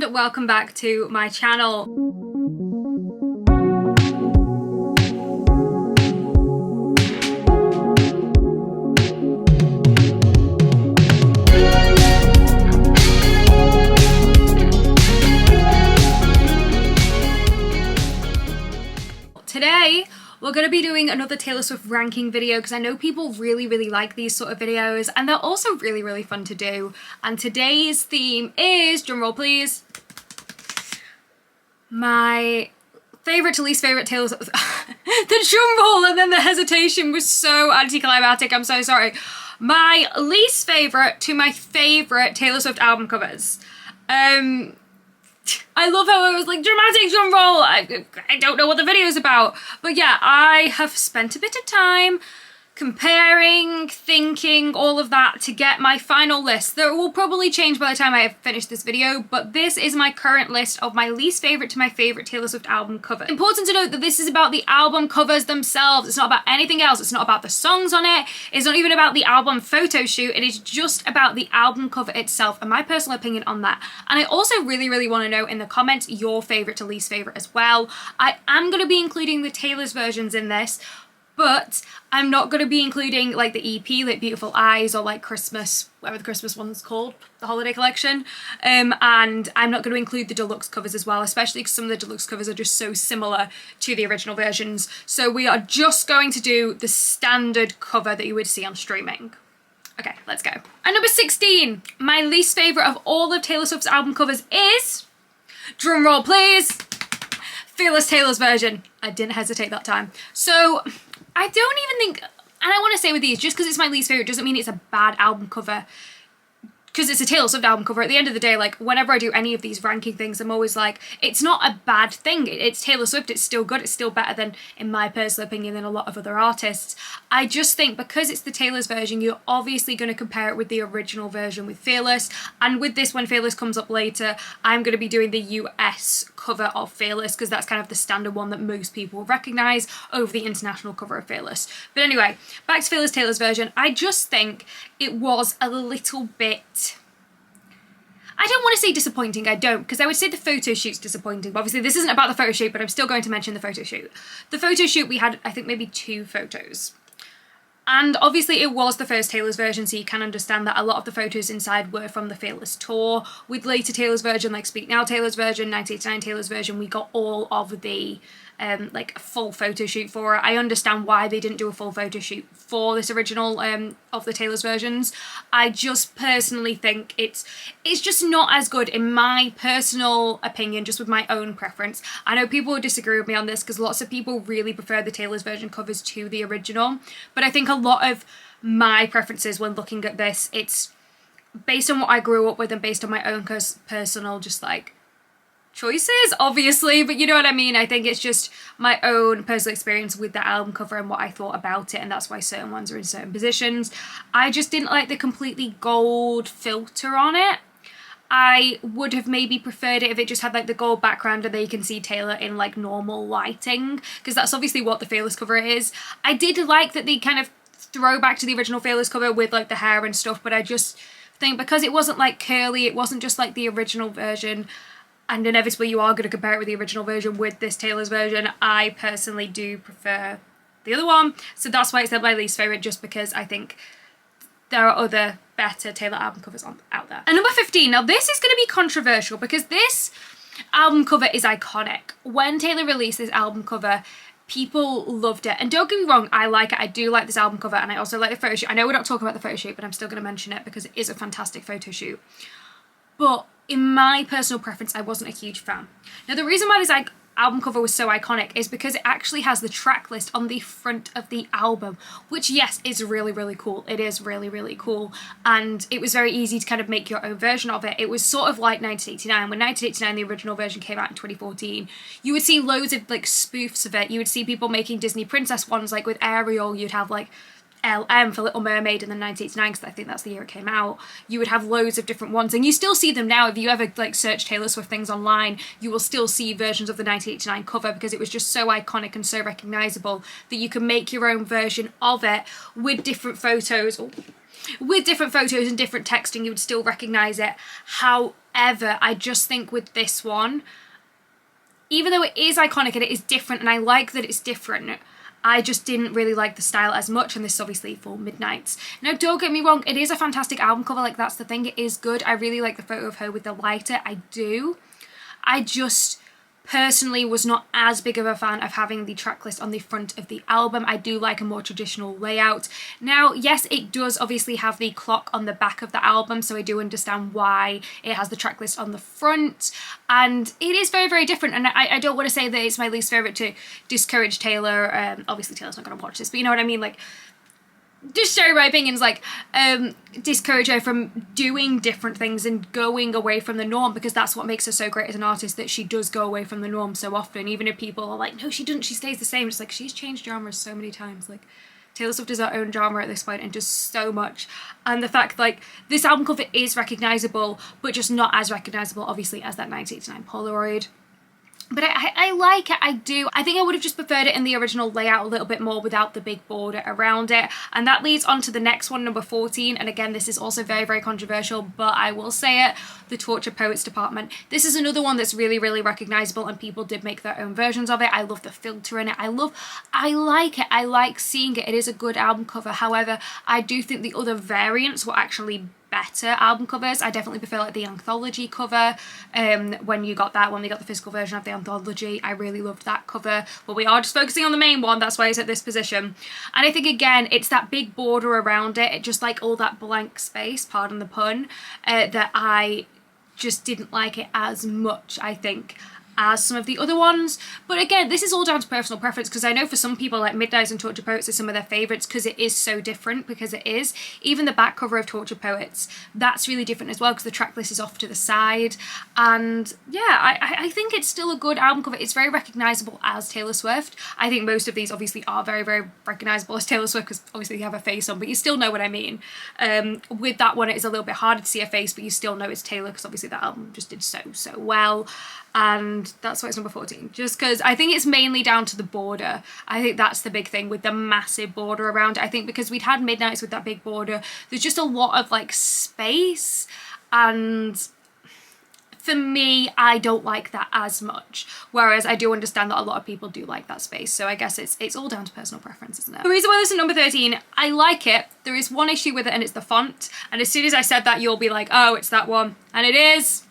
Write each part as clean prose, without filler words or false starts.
and welcome back to my channel. Today we're going to be doing another Taylor Swift ranking video because I know people really like these sort of videos and they're also really fun to do. And today's theme is, drumroll please, my favourite to least favourite Taylor Swift. The drumroll and then the hesitation was so anticlimactic, I'm so sorry. My least favourite to my favourite Taylor Swift album covers. I love how it was like dramatic drum roll. I don't know what the video is about. But yeah, I have spent a bit of time comparing, thinking, all of that to get my final list. That will probably change by the time I have finished this video, but this is my current list of my least favourite to my favourite Taylor Swift album cover. Important to note that this is about the album covers themselves. It's not about anything else. It's not about the songs on it. It's not even about the album photo shoot. It is just about the album cover itself and my personal opinion on that. And I also really want to know in the comments your favourite to least favourite as well. I am going to be including the Taylor's versions in this, but I'm not going to be including like the EP, like Beautiful Eyes or like Christmas, whatever the Christmas one's called, the holiday collection. And I'm not going to include the deluxe covers as well, especially because some of the deluxe covers are just so similar to the original versions. So we are just going to do the standard cover that you would see on streaming. Okay, let's go. At number 16, my least favourite of all of Taylor Swift's album covers is, drumroll please, Fearless Taylor's version. I didn't hesitate that time. So I don't even think, and I want to say with these, just because it's my least favourite doesn't mean it's a bad album cover, because it's a Taylor Swift album cover. At the end of the day, like, whenever I do any of these ranking things, I'm always like, it's not a bad thing. It's Taylor Swift, it's still good, it's still better than, in my personal opinion, than a lot of other artists. I just think because it's the Taylor's version, you're obviously going to compare it with the original version with Fearless, and with this, when Fearless comes up later, I'm going to be doing the US cover of Fearless, because that's kind of the standard one that most people recognise over the international cover of Fearless. But anyway, back to Fearless Taylor's version. I just think it was a little bit, I don't want to say disappointing, I don't, because I would say the photo shoot's disappointing. But obviously this isn't about the photo shoot, but I'm still going to mention the photo shoot. The photo shoot, we had, I think, maybe 2 photos. And obviously it was the first Taylor's version, so you can understand that a lot of the photos inside were from the Fearless tour. With later Taylor's version, like Speak Now Taylor's version, 1989 Taylor's version, we got all of the like full photo shoot for it. I understand why they didn't do a full photo shoot for this original of the Taylor's versions. I just personally think it's just not as good, in my personal opinion, just with my own preference. I know people would disagree with me on this because lots of people really prefer the Taylor's version covers to the original, but I think a lot of my preferences when looking at this, it's based on what I grew up with and based on my own personal just like choices, obviously, but you know what I mean. I think it's just my own personal experience with the album cover and what I thought about it, and that's why certain ones are in certain positions. I just didn't like the completely gold filter on it. I would have maybe preferred it if it just had like the gold background and then you can see Taylor in like normal lighting, because that's obviously what the Fearless cover is. I did like that they kind of throw back to the original Fearless cover with like the hair and stuff, but I just think because it wasn't like curly, it wasn't just like the original version, and inevitably you are going to compare it with the original version with this Taylor's version, I personally do prefer the other one. So that's why it's my least favourite, just because I think there are other better Taylor album covers out there. And number 15, now this is going to be controversial because this album cover is iconic. When Taylor released this album cover, people loved it. And don't get me wrong, I like it. I do like this album cover, and I also like the photo shoot. I know we're not talking about the photo shoot, but I'm still going to mention it because it is a fantastic photo shoot. But in my personal preference, I wasn't a huge fan. Now, the reason why this album cover was so iconic is because it actually has the track list on the front of the album, which, yes, is really cool. It is really cool. And it was very easy to kind of make your own version of it. It was sort of like 1989. When 1989, the original version, came out in 2014, you would see loads of like spoofs of it. You would see people making Disney princess ones, like with Ariel. You'd have like LM for Little Mermaid in the 1989, because I think that's the year it came out. You would have loads of different ones, and you still see them now. If you ever like search Taylor Swift things online, you will still see versions of the 1989 cover, because it was just so iconic and so recognisable that you can make your own version of it with different photos. With different photos and different texting, you would still recognise it. However, However, I just think with this one, even though it is iconic and it is different, and I like that it's different, I just didn't really like the style as much, and this is obviously for Midnights. Now, don't get me wrong, it is a fantastic album cover, like that's the thing, it is good. I really like the photo of her with the lighter, I do. I just personally was not as big of a fan of having the track list on the front of the album. I do like a more traditional layout. Now, yes, it does obviously have the clock on the back of the album, so I do understand why it has the track list on the front, and it is very, very different, and I don't want to say that it's my least favourite to discourage Taylor. Obviously Taylor's not going to watch this, but you know what I mean, like, just share my opinions, like, discourage her from doing different things and going away from the norm, because that's what makes her so great as an artist, that she does go away from the norm so often. Even if people are like, no, she didn't, she stays the same, it's like, she's changed genres so many times. Like, Taylor Swift is her own genre at this point and does so much. And the fact, like, this album cover is recognisable, but just not as recognisable, obviously, as that 1989 Polaroid. But I like it, I do. I think I would have just preferred it in the original layout a little bit more without the big border around it. And that leads on to the next one, number 14. And again, this is also very, very controversial, but I will say it, the Tortured Poets Department. This is another one that's really, really recognisable, and people did make their own versions of it. I love the filter in it. I like it. I like seeing it. It is a good album cover. However, I do think the other variants were actually better album covers. I definitely prefer like the anthology cover, when they got the physical version of the anthology. I really loved that cover, but we are just focusing on the main one, that's why it's at this position. And I think again, it's that big border around it, just like all that blank space, pardon the pun, that I just didn't like it as much, I think, as some of the other ones. But again, this is all down to personal preference, because I know for some people, like, Midnights and Tortured Poets are some of their favourites because it is so different, because it is. Even the back cover of Tortured Poets, that's really different as well, because the track list is off to the side. And yeah, I think it's still a good album cover. It's very recognisable as Taylor Swift. I think most of these obviously are very, very recognisable as Taylor Swift, because obviously you have a face on, but you still know what I mean. With that one, it is a little bit harder to see a face, but you still know it's Taylor, because obviously that album just did so, so well. And that's why it's number 14, just because I think it's mainly down to the border. I think that's the big thing with the massive border around it. I think because we'd had Midnights with that big border, there's just a lot of like space, and for me, I don't like that as much, whereas I do understand that a lot of people do like that space. So I guess it's all down to personal preference, isn't it? The reason why this is number 13, I like it. There is one issue with it, and it's the font, and as soon as I said that, you'll be like, oh, it's that one, and it is.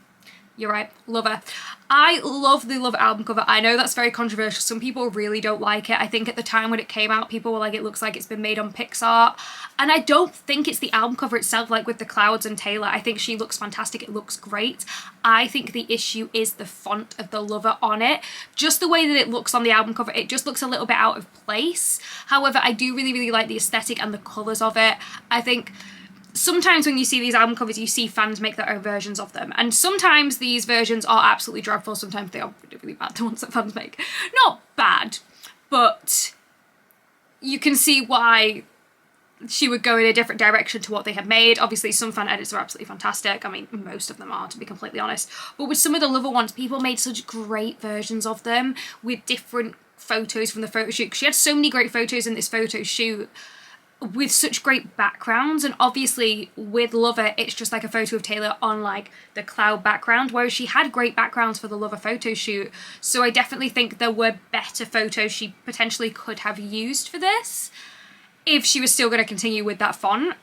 You're right, Lover. I love the Lover album cover. I know that's very controversial. Some people really don't like it. I think at the time when it came out, people were like, it looks like it's been made on PixArt. And I don't think it's the album cover itself, like with the clouds and Taylor. I think she looks fantastic. It looks great. I think the issue is the font of the Lover on it. Just the way that it looks on the album cover, it just looks a little bit out of place. However, I do really, really like the aesthetic and the colours of it. I think sometimes when you see these album covers, you see fans make their own versions of them. And sometimes these versions are absolutely dreadful. Sometimes they are really, really bad, the ones that fans make. Not bad, but you can see why she would go in a different direction to what they had made. Obviously, some fan edits are absolutely fantastic. I mean, most of them are, to be completely honest. But with some of the Lover ones, people made such great versions of them with different photos from the photo shoot. She had so many great photos in this photo shoot with such great backgrounds, and obviously with Lover it's just like a photo of Taylor on like the cloud background, whereas she had great backgrounds for the Lover photo shoot. So I definitely think there were better photos she potentially could have used for this if she was still going to continue with that font.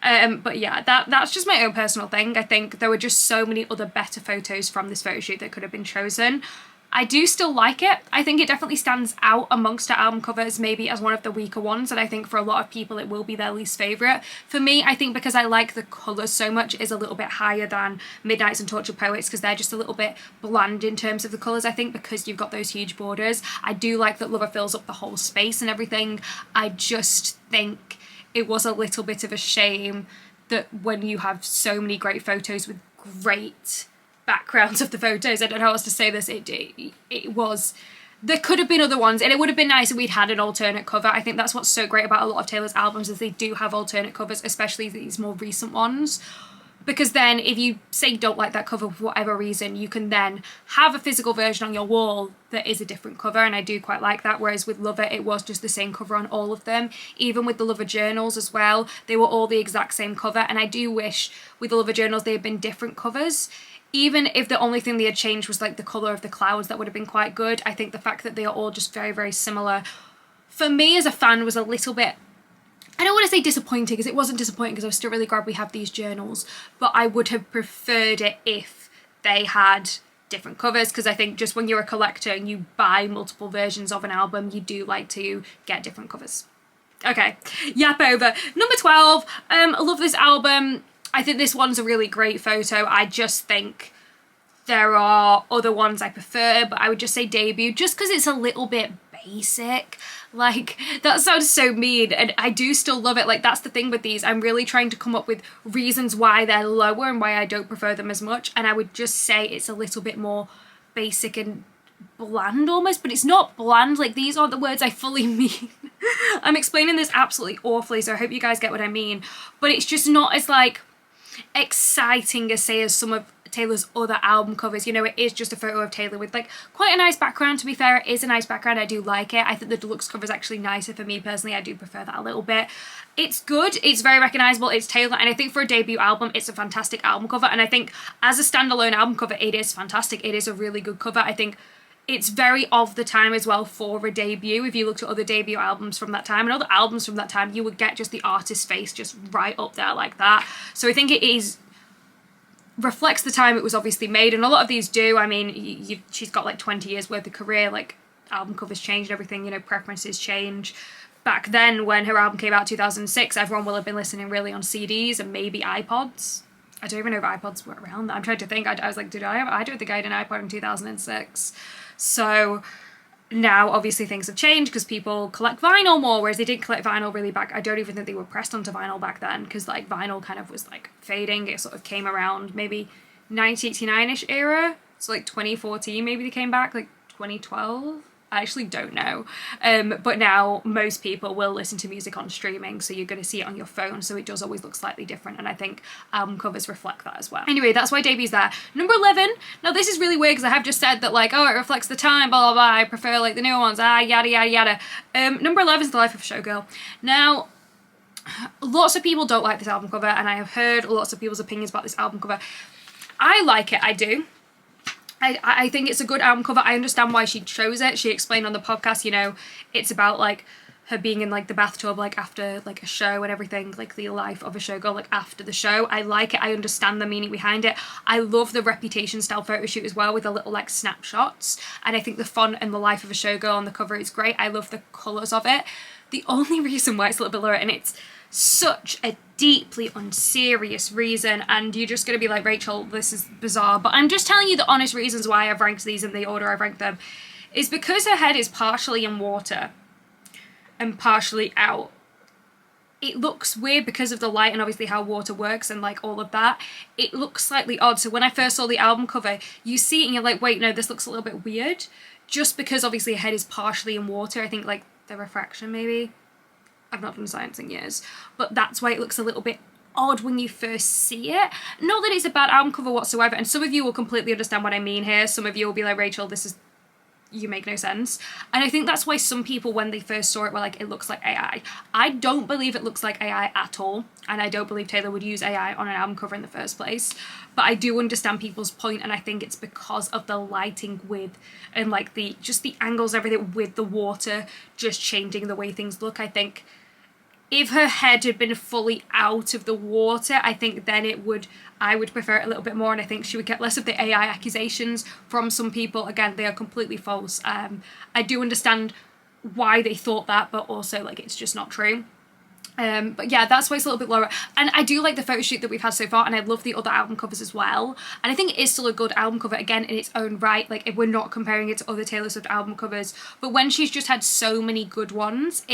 But yeah, that's just my own personal thing. I think there were just so many other better photos from this photo shoot that could have been chosen. I do still like it. I think it definitely stands out amongst her album covers, maybe as one of the weaker ones, and I think for a lot of people it will be their least favourite. For me, I think because I like the colours so much, it is a little bit higher than Midnights and Tortured Poets, because they're just a little bit bland in terms of the colours. I think because you've got those huge borders. I do like that Lover fills up the whole space and everything. I just think it was a little bit of a shame that when you have so many great photos with great backgrounds of the photos, I don't know how else to say this, it was, there could have been other ones, and it would have been nice if we'd had an alternate cover. I think that's what's so great about a lot of Taylor's albums, is they do have alternate covers, especially these more recent ones, because then if you say you don't like that cover for whatever reason, you can then have a physical version on your wall that is a different cover, and I do quite like that. Whereas with Lover, it was just the same cover on all of them. Even with the Lover journals as well, they were all the exact same cover, and I do wish with the Lover journals they had been different covers. even if the only thing they had changed was like the colour of the clouds, that would have been quite good. I think the fact that they are all just very, very similar, for me as a fan, was a little bit, I don't want to say disappointing, because it wasn't disappointing because I was still really glad we have these journals, but I would have preferred it if they had different covers, because I think just when you're a collector and you buy multiple versions of an album, you do like to get different covers. Okay, yap over. Number 12, I love this album. I think this one's a really great photo. I just think there are other ones I prefer, but I would just say Debut, just because it's a little bit basic. Like, that sounds so mean, and I do still love it. Like, that's the thing with these. I'm really trying to come up with reasons why they're lower and why I don't prefer them as much, and I would just say it's a little bit more basic and bland almost, but it's not bland. Like, these aren't the words I fully mean. I'm explaining this absolutely awfully, so I hope you guys get what I mean, but it's just not as like exciting as say as some of Taylor's other album covers. You know, it is just a photo of Taylor with like quite a nice background. To be fair, it is a nice background. I do like it. I think the deluxe cover is actually nicer for me personally. I do prefer that a little bit. It's good, it's very recognizable, it's Taylor, and I think for a debut album it's a fantastic album cover, and I think as a standalone album cover it is fantastic. It is a really good cover. I think it's very of the time as well for a debut. If you looked at other debut albums from that time and other albums from that time, you would get just the artist's face just right up there like that. So I think it is reflects the time it was obviously made, and a lot of these do. I mean, she's got like 20 years worth of career, like album covers change and everything, you know, preferences change. Back then when her album came out 2006, everyone will have been listening really on CDs and maybe iPods. I don't even know if iPods were around. I'm trying to think. I was like, I don't think I had an iPod in 2006. So now obviously things have changed because people collect vinyl more, whereas they didn't collect vinyl really back. I don't even think they were pressed onto vinyl back then, because like vinyl kind of was like fading. It sort of came around maybe 1989-ish era. So like 2014 maybe they came back, like 2012. I actually don't know. But now most people will listen to music on streaming, so you're going to see it on your phone, so it does always look slightly different, and I think album covers reflect that as well. Anyway, that's why Debu's there. Number 11, now this is really weird because I have just said that like, oh, it reflects the time, blah, blah, blah, I prefer like the newer ones, yada, yada, yada. Number 11 is The Life of a Showgirl. Now, lots of people don't like this album cover, and I have heard lots of people's opinions about this album cover. I like it, I do. I think it's a good album cover. I understand why she chose it. She explained on the podcast, you know, it's about like her being in like the bathtub like after like a show and everything, like the life of a showgirl like after the show. I like it. I understand the meaning behind it. I love the Reputation style photo shoot as well with the little like snapshots, and I think the font and the life of a showgirl on the cover is great. I love the colours of it. The only reason why it's a little bit lower, and it's such a deeply unserious reason, and you're just going to be like, Rachel, this is bizarre, but I'm just telling you the honest reasons why I've ranked these in the order I've ranked them, is because her head is partially in water and partially out. It looks weird because of the light and obviously how water works and like all of that. It looks slightly odd. So when I first saw the album cover, you see it and you're like, wait, no, this looks a little bit weird, just because obviously her head is partially in water. I think like the refraction maybe. I've not done science in years, but that's why it looks a little bit odd when you first see it. Not that it's a bad album cover whatsoever, and some of you will completely understand what I mean here. Some of you will be like, Rachel, you make no sense. And I think that's why some people, when they first saw it, were like, it looks like AI. I don't believe it looks like AI at all, and I don't believe Taylor would use AI on an album cover in the first place. But I do understand people's point, and I think it's because of the lighting with, and like just the angles, everything with the water just changing the way things look. I think if her head had been fully out of the water, I think then I would prefer it a little bit more, and I think she would get less of the AI accusations from some people. Again, they are completely false. I do understand why they thought that, but also like it's just not true. But yeah, that's why it's a little bit lower. And I do like the photo shoot that we've had so far, and I love the other album covers as well. And I think it is still a good album cover, again, in its own right. Like, if we're not comparing it to other Taylor Swift album covers. But when she's just had so many good ones,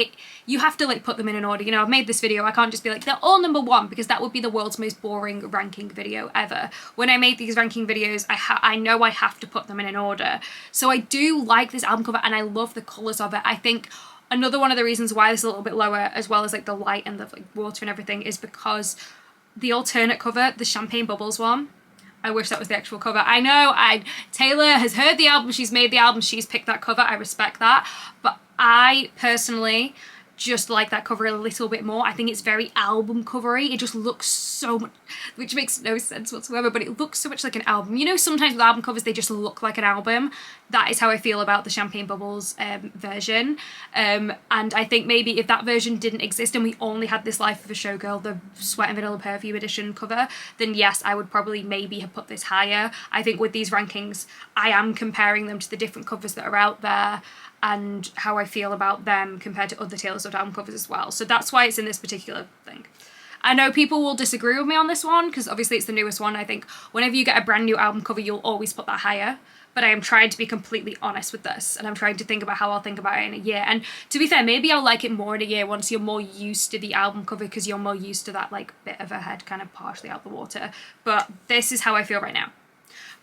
you have to, like, put them in an order. You know, I've made this video. I can't just be like, they're all number one, because that would be the world's most boring ranking video ever. When I make these ranking videos, I know I have to put them in an order. So I do like this album cover, and I love the colours of it. I think another one of the reasons why this is a little bit lower, as well as like the light and the like water and everything, is because the alternate cover, the Champagne Bubbles one, I wish that was the actual cover. I know Taylor has heard the album, she's made the album, she's picked that cover, I respect that. But I personally just like that cover a little bit more. I think it's very album covery. It just looks so much, which makes no sense whatsoever, but it looks so much like an album. You know, sometimes with album covers, they just look like an album. That is how I feel about the Champagne Bubbles version. And I think maybe if that version didn't exist and we only had this Life of a Showgirl, the Sweat and Vanilla Perfume edition cover, then yes, I would probably maybe have put this higher. I think with these rankings, I am comparing them to the different covers that are out there and how I feel about them compared to other Taylor Swift album covers as well. So that's why it's in this particular thing. I know people will disagree with me on this one because obviously it's the newest one. I think whenever you get a brand new album cover, you'll always put that higher. But I am trying to be completely honest with this, and I'm trying to think about how I'll think about it in a year. And to be fair, maybe I'll like it more in a year once you're more used to the album cover because you're more used to that like bit of a head kind of partially out the water. But this is how I feel right now.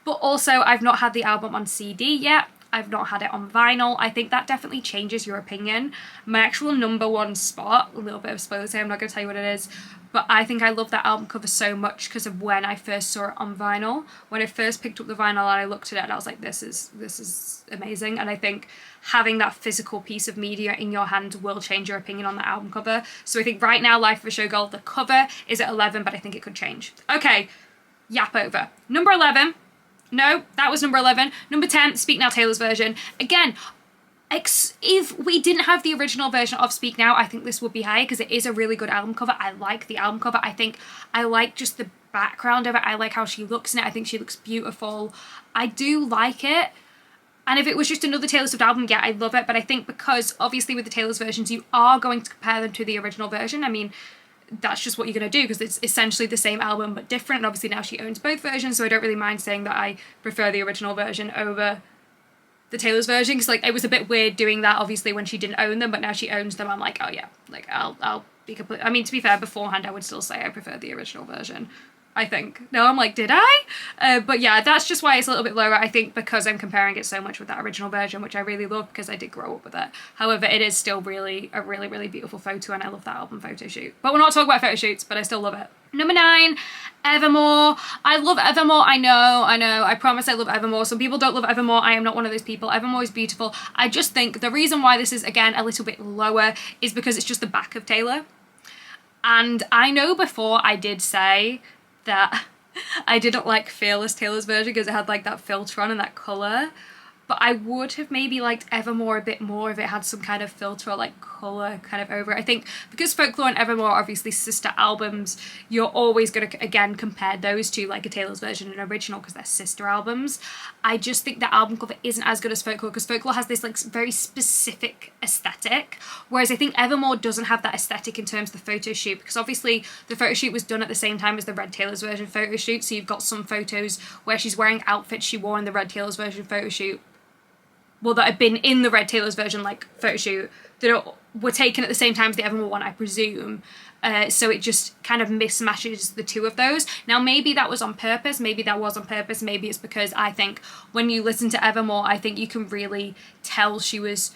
But also, I've not had the album on CD yet. I've not had it on vinyl. I think that definitely changes your opinion. My actual number one spot, a little bit of spoilers here, I'm not going to tell you what it is, but I think I love that album cover so much because of when I first saw it on vinyl. When I first picked up the vinyl and I looked at it and I was like, this is amazing. And I think having that physical piece of media in your hand will change your opinion on the album cover. So I think right now, Life of a Showgirl, the cover is at 11, but I think it could change. Okay, yap over. Number 11. No, that was number 11. Number 10, Speak Now, Taylor's version. Again, if we didn't have the original version of Speak Now, I think this would be higher because it is a really good album cover. I like the album cover. I think I like just the background of it. I like how she looks in it. I think she looks beautiful. I do like it. And if it was just another Taylor Swift album, yeah, I love it. But I think because obviously with the Taylor's versions, you are going to compare them to the original version. I mean, that's just what you're going to do because it's essentially the same album but different. And obviously now she owns both versions, so I don't really mind saying that I prefer the original version over the Taylor's version because like it was a bit weird doing that obviously when she didn't own them, but now she owns them. I'm like, oh yeah, like I'll be complete. I mean, to be fair, beforehand I would still say I prefer the original version. I think. No, I'm like, did I? But yeah, that's just why it's a little bit lower. I think because I'm comparing it so much with that original version, which I really love because I did grow up with it. However, it is still really a really beautiful photo and I love that album photo shoot. But we're not talking about photo shoots, but I still love it. Number 9, Evermore. I love Evermore. I know. I promise I love Evermore. Some people don't love Evermore. I am not one of those people. Evermore is beautiful. I just think the reason why this is, again, a little bit lower is because it's just the back of Taylor. And I know before I did say that I didn't like Fearless Taylor's version because it had like that filter on and that colour, but I would have maybe liked Evermore a bit more if it had some kind of filter or like colour kind of over it. I think because Folklore and Evermore are obviously sister albums, you're always going to again compare those two, like a Taylor's version and original because they're sister albums. I just think the album cover isn't as good as Folklore because Folklore has this like very specific aesthetic, whereas I think Evermore doesn't have that aesthetic in terms of the photo shoot because obviously the photo shoot was done at the same time as the Red Taylor's version photo shoot, so you've got some photos where she's wearing outfits she wore in the Red Taylor's version photo shoot, well, that had been in the Red Taylor's version like photo shoot, that were taken at the same time as the Evermore one, I presume. So it just kind of mismatches the two of those. Now, maybe that was on purpose. Maybe that was on purpose. Maybe it's because I think when you listen to Evermore, I think you can really tell she was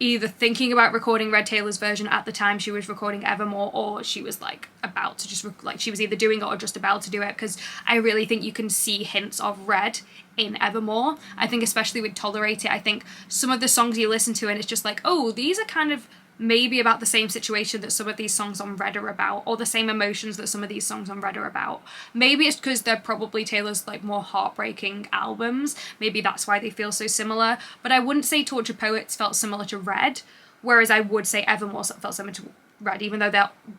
either thinking about recording Red Taylor's version at the time she was recording Evermore, or she was like about to just like she was either doing it or just about to do it, because I really think you can see hints of Red in Evermore. I think especially with Tolerate It, I think some of the songs you listen to and it's just like, oh, these are kind of maybe about the same situation that some of these songs on Red are about, or the same emotions that some of these songs on Red are about. Maybe it's because they're probably Taylor's like more heartbreaking albums. Maybe that's why they feel so similar. But I wouldn't say Tortured Poets felt similar to Red, whereas I would say Evermore felt similar to Red, even though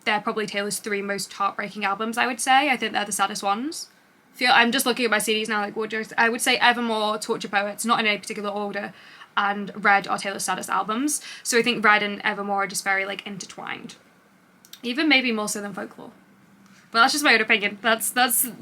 they're probably Taylor's 3 most heartbreaking albums, I would say. I think they're the saddest ones. I'm just looking at my CDs now, like, I would say Evermore, Tortured Poets, not in any particular order, and Red are Taylor's saddest albums. So I think Red and Evermore are just very like intertwined. Even maybe more so than Folklore. But that's just my own opinion. That's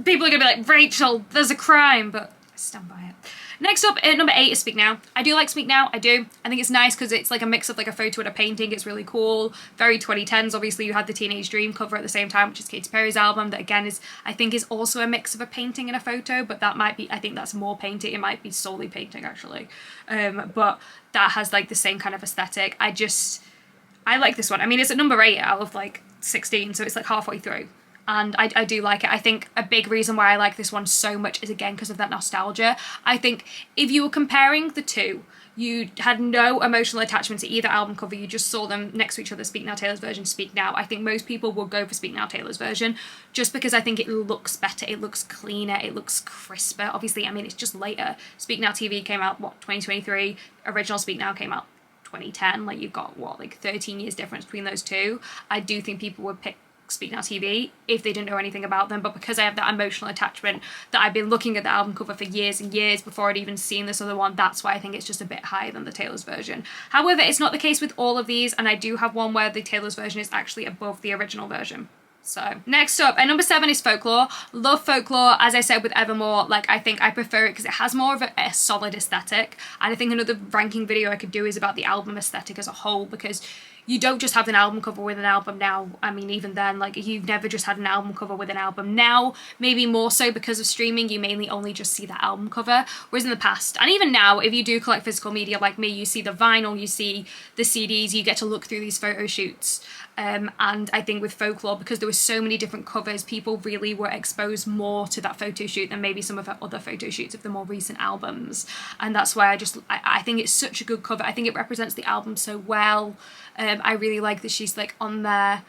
people are gonna be like, Rachel, there's a crime, but I stand by it. Next up, at number 8 is Speak Now. I do like Speak Now, I do. I think it's nice because it's like a mix of like a photo and a painting. It's really cool. Very 2010s. Obviously, you had the Teenage Dream cover at the same time, which is Katy Perry's album. That again I think is also a mix of a painting and a photo, but that might be, I think that's more painting. It might be solely painting actually. But that has like the same kind of aesthetic. I like this one. I mean, it's at number 8 out of like 16, so it's like halfway through. and I do like it. I think a big reason why I like this one so much is again because of that nostalgia. I think if you were comparing the two, you had no emotional attachment to either album cover, you just saw them next to each other, Speak Now, Taylor's version, Speak Now, I think most people will go for Speak Now, Taylor's version, just because I think it looks better, it looks cleaner, it looks crisper. Obviously, I mean, it's just later. Speak Now TV came out, 2023? Original Speak Now came out 2010. Like, you've got, 13 years difference between those two. I do think people would pick Speak Now TV if they didn't know anything about them, but because I have that emotional attachment that I've been looking at the album cover for years and years before I'd even seen this other one, that's why I think it's just a bit higher than the Taylor's version. However, it's not the case with all of these, and I do have one where the Taylor's version is actually above the original version. So next up, at number 7 is Folklore. Love Folklore. As I said with Evermore, like, I think I prefer it because it has more of a solid aesthetic, and I think another ranking video I could do is about the album aesthetic as a whole, because you don't just have an album cover with an album now. I mean, even then, like, you've never just had an album cover with an album. Now, maybe more so because of streaming, you mainly only just see that album cover. Whereas in the past, and even now, if you do collect physical media like me, you see the vinyl, you see the CDs, you get to look through these photo shoots. And I think with Folklore, because there were so many different covers, people really were exposed more to that photo shoot than maybe some of her other photo shoots of the more recent albums. And that's why I think it's such a good cover. I think it represents the album so well. I really like that she's like on there,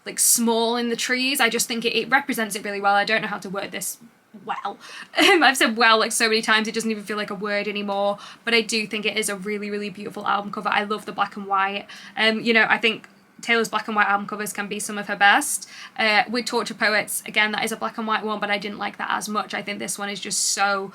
like small in the trees. I just think it represents it really well. I don't know how to word this well. I've said well like so many times, it doesn't even feel like a word anymore. But I do think it is a really, really beautiful album cover. I love the black and white. You know, I think Taylor's black and white album covers can be some of her best. With Torture Poets, again, that is a black and white one, but I didn't like that as much. I think this one is just so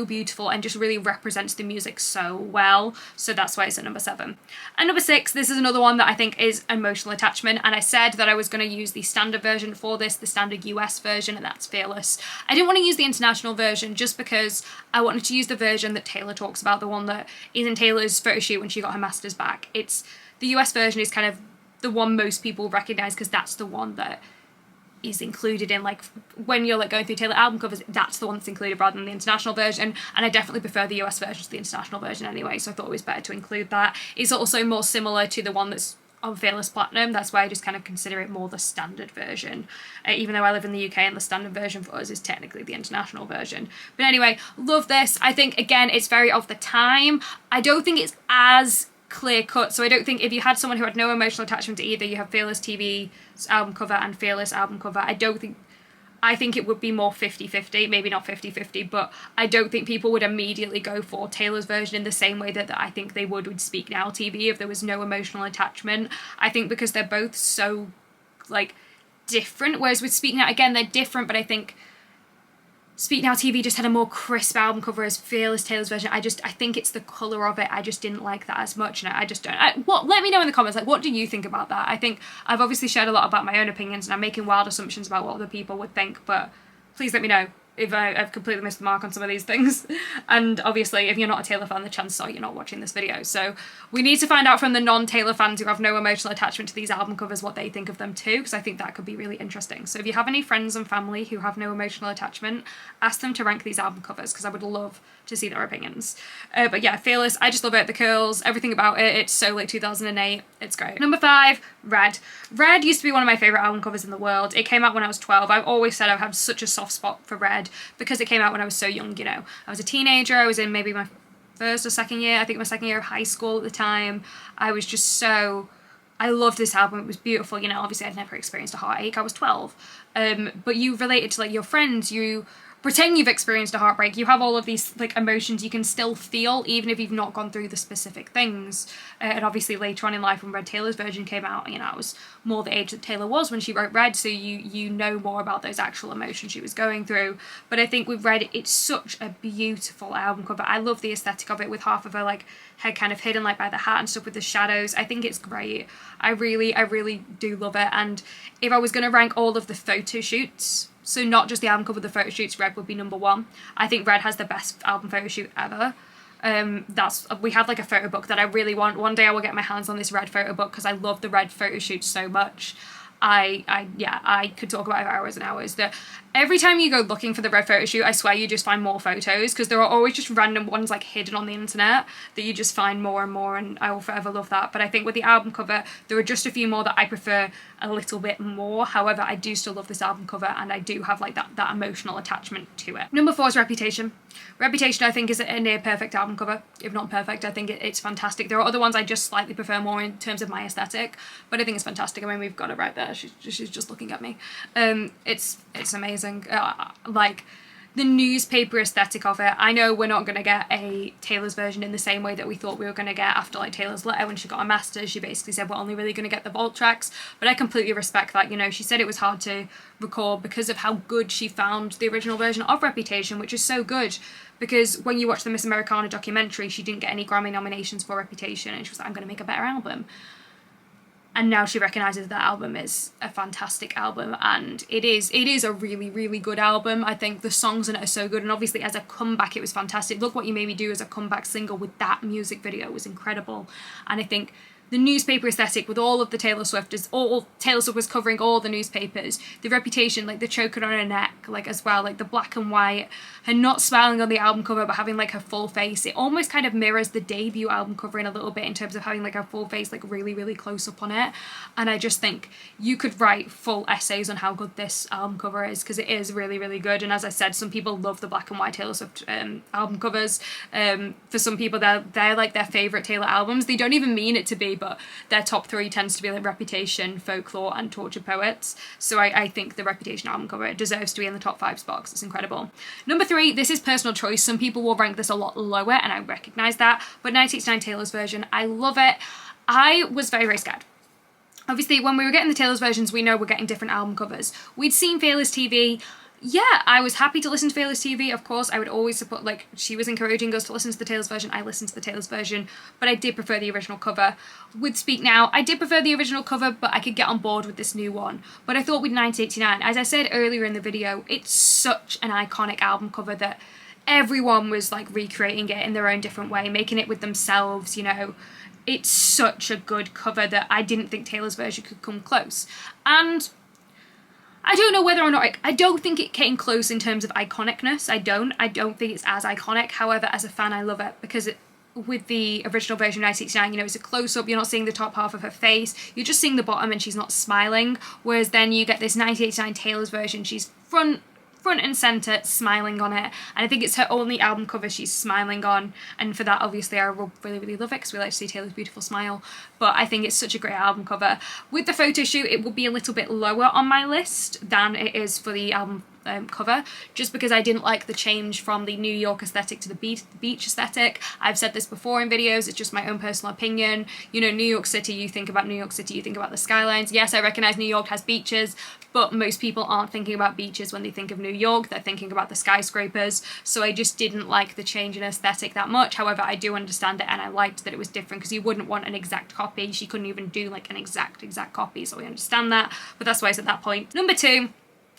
beautiful and just really represents the music so well. So that's why it's at number 7. And number 6, this is another one that I think is emotional attachment, and I said that I was going to use the standard version for this, the standard US version, and that's Fearless. I didn't want to use the international version just because I wanted to use the version that Taylor talks about, the one that is in Taylor's photo shoot when she got her master's back. The US version is kind of the one most people recognize because that's the one that is included in, like, when you're like going through Taylor album covers, that's the one that's included rather than the international version, and I definitely prefer the US version to the international version anyway, so I thought it was better to include that. It's also more similar to the one that's on Fearless Platinum, that's why I just kind of consider it more the standard version, even though I live in the UK and the standard version for us is technically the international version. But anyway, love this. I think, again, it's very of the time. I don't think it's as clear cut, so I don't think if you had someone who had no emotional attachment to either, you have Fearless TV's album cover and Fearless album cover, I think it would be more 50-50, maybe not 50-50, but I don't think people would immediately go for Taylor's version in the same way that I think they would with Speak Now TV if there was no emotional attachment. I think because they're both so, like, different, whereas with Speak Now, again, they're different, but I think Speak Now TV just had a more crisp album cover as Fearless Taylor's version. I think it's the colour of it. I just didn't like that as much, and I just don't. Let me know in the comments, like, what do you think about that? I think I've obviously shared a lot about my own opinions, and I'm making wild assumptions about what other people would think, but please let me know if I've completely missed the mark on some of these things. And obviously, if you're not a Taylor fan, the chances are you're not watching this video. So we need to find out from the non-Taylor fans who have no emotional attachment to these album covers what they think of them too, because I think that could be really interesting. So if you have any friends and family who have no emotional attachment, ask them to rank these album covers, because I would love to see their opinions. But yeah, Fearless, I just love it. The curls, everything about it. It's so like 2008. It's great. Number 5, Red. Red used to be one of my favourite album covers in the world. It came out when I was 12. I've always said I've had such a soft spot for Red because it came out when I was so young, you know. I was a teenager. I was in maybe my first or second year. I think my second year of high school at the time. I was just I loved this album. It was beautiful. You know, obviously I'd never experienced a heartache. I was 12. But you related to, like, your friends. You pretend you've experienced a heartbreak. You have all of these, like, emotions you can still feel even if you've not gone through the specific things. And obviously later on in life when Red Taylor's version came out, you know, I was more the age that Taylor was when she wrote Red, so you know more about those actual emotions she was going through. But I think with Red, it's such a beautiful album cover. I love the aesthetic of it with half of her, like, head kind of hidden, like, by the hat and stuff with the shadows. I think it's great. I really do love it. And if I was going to rank all of the photo shoots, so not just the album cover, the photo shoots, Red would be number 1. I think Red has the best album photo shoot ever. We have, like, a photo book that I really want. One day I will get my hands on this Red photo book because I love the Red photo shoot so much. I could talk about it for hours and hours. Every time you go looking for the Red photo shoot, I swear you just find more photos, because there are always just random ones like hidden on the internet that you just find more and more, and I will forever love that. But I think with the album cover, there are just a few more that I prefer a little bit more. However, I do still love this album cover, and I do have like that emotional attachment to it. Number 4 is Reputation. Reputation, I think, is a near perfect album cover, if not perfect. I think it's fantastic. There are other ones I just slightly prefer more in terms of my aesthetic, but I think it's fantastic. I mean, we've got it right there. She's just looking at me. It's amazing. Like, the newspaper aesthetic of it. I know we're not going to get a Taylor's version in the same way that we thought we were going to get after like Taylor's letter when she got a master's. She basically said we're only really going to get the vault tracks, but I completely respect that. You know, she said it was hard to record because of how good she found the original version of Reputation, which is so good, because when you watch the Miss Americana documentary, she didn't get any Grammy nominations for Reputation, and she was like, I'm going to make a better album. And now she recognises that album is a fantastic album, and it is a really, really good album. I think the songs in it are so good, and obviously as a comeback it was fantastic. Look What You Made Me Do as a comeback single with that music video was incredible. And I think the newspaper aesthetic with all of the Taylor Swift was covering all the newspapers, the Reputation, like the choker on her neck, like as well, like the black and white, her not smiling on the album cover but having like her full face. It almost kind of mirrors the debut album cover in a little bit in terms of having like her full face like really, really close up on it. And I just think you could write full essays on how good this album cover is, because it is really, really good. And as I said, some people love the black and white Taylor Swift album covers. For some people, they're like their favourite Taylor albums. They don't even mean it to be, but their top 3 tends to be like Reputation, Folklore and Tortured Poets. So I think the Reputation album cover deserves to be in the top 5 spots. It's incredible. Number 3, this is personal choice. Some people will rank this a lot lower, and I recognise that, but 1989 Taylor's version, I love it. I was very, very scared. Obviously, when we were getting the Taylor's versions, we know we're getting different album covers. We'd seen Fearless TV. Yeah, I was happy to listen to Fearless TV, of course. I would always support, like, she was encouraging us to listen to the Taylor's version. I listened to the Taylor's version, but I did prefer the original cover. With Speak Now, I did prefer the original cover, but I could get on board with this new one. But I thought with 1989, as I said earlier in the video, it's such an iconic album cover that everyone was, like, recreating it in their own different way, making it with themselves, you know. It's such a good cover that I didn't think Taylor's version could come close. And I don't know whether or not, I don't think it came close in terms of iconicness. I don't think it's as iconic. However, as a fan, I love it, because with the original version of 1969, you know, it's a close-up, you're not seeing the top half of her face, you're just seeing the bottom and she's not smiling. Whereas then you get this 1989 Taylor's version, she's front and centre, smiling on it, and I think it's her only album cover she's smiling on, and for that obviously I will really, really love it, because we like to see Taylor's beautiful smile. But I think it's such a great album cover. With the photo shoot, it will be a little bit lower on my list than it is for the album cover, just because I didn't like the change from the New York aesthetic to the beach aesthetic. I've said this before in videos, it's just my own personal opinion. You know, New York City, you think about New York City, you think about the skylines. Yes, I recognise New York has beaches, but most people aren't thinking about beaches when they think of New York, they're thinking about the skyscrapers. So I just didn't like the change in aesthetic that much. However, I do understand it, and I liked that it was different, because you wouldn't want an exact copy. She couldn't even do like an exact copy, so I understand that, but that's why it's at that point. Number 2,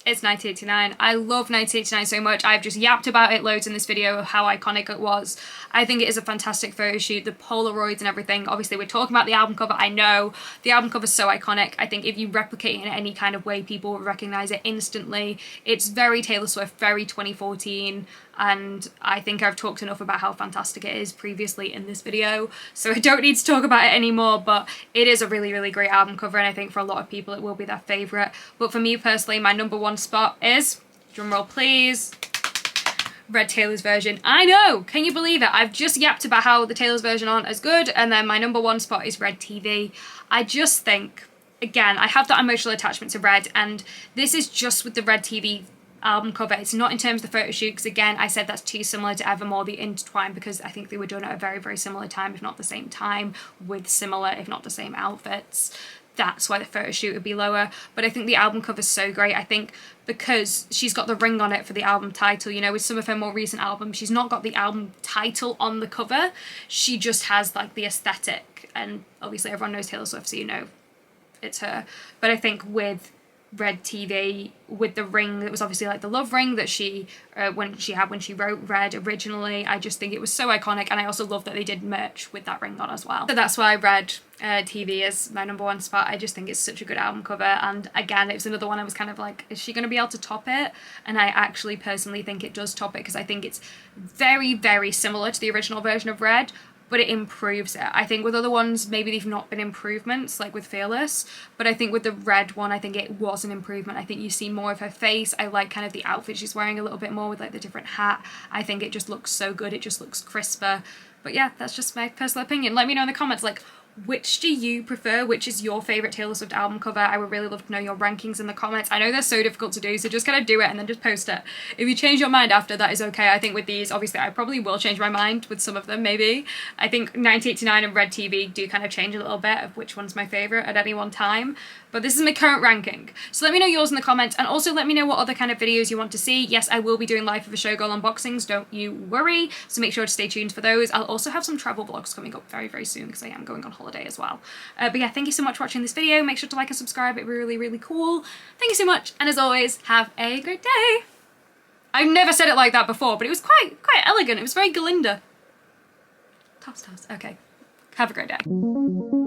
it's 1989. I love 1989 so much. I've just yapped about it loads in this video of how iconic it was. I think it is a fantastic photo shoot, the Polaroids and everything. Obviously, we're talking about the album cover. I know the album cover is so iconic. I think if you replicate it in any kind of way, people will recognise it instantly. It's very Taylor Swift, very 2014. And I think I've talked enough about how fantastic it is previously in this video, so I don't need to talk about it anymore. But it is a really, really great album cover, and I think for a lot of people it will be their favourite. But for me personally, my number 1 spot is, drumroll please, Red Taylor's version. I know, can you believe it? I've just yapped about how the Taylor's version aren't as good, and then my number 1 spot is Red TV. I just think, again, I have that emotional attachment to Red, and this is just with the Red TV album cover. It's not in terms of the photo shoot, because again, I said that's too similar to Evermore, the Intertwine, because I think they were done at a very, very similar time, if not the same time, with similar, if not the same outfits. That's why the photo shoot would be lower. But I think the album cover's so great. I think because she's got the ring on it for the album title, you know, with some of her more recent albums, she's not got the album title on the cover. She just has like the aesthetic, and obviously everyone knows Taylor Swift, so you know it's her. But I think with Red TV with the ring that was obviously like the love ring that she when she wrote Red originally. I just think it was so iconic, and I also love that they did merch with that ring on as well. So that's why Red TV is my number one spot. I just think it's such a good album cover, and again, it was another one I was kind of like, is she going to be able to top it? And I actually personally think it does top it, because I think it's very, very similar to the original version of Red, but it improves it. I think with other ones, maybe they've not been improvements, like with Fearless, but I think with the Red one, I think it was an improvement. I think you see more of her face. I like kind of the outfit she's wearing a little bit more with like the different hat. I think it just looks so good. It just looks crisper. But yeah, that's just my personal opinion. Let me know in the comments, like, which do you prefer? Which is your favourite Taylor Swift album cover? I would really love to know your rankings in the comments. I know they're so difficult to do, so just kind of do it and then just post it. If you change your mind after, that is okay. I think with these, obviously, I probably will change my mind with some of them, maybe. I think 1989 and Red TV do kind of change a little bit of which one's my favourite at any one time. But this is my current ranking. So let me know yours in the comments, and also let me know what other kind of videos you want to see. Yes, I will be doing Life of a Showgirl unboxings, don't you worry. So make sure to stay tuned for those. I'll also have some travel vlogs coming up very, very soon, because I am going on holiday as well. But yeah, thank you so much for watching this video. Make sure to like and subscribe. It'd be really, really cool. Thank you so much. And as always, have a great day. I've never said it like that before, but it was quite elegant. It was very Galinda. Tops. Okay. Have a great day.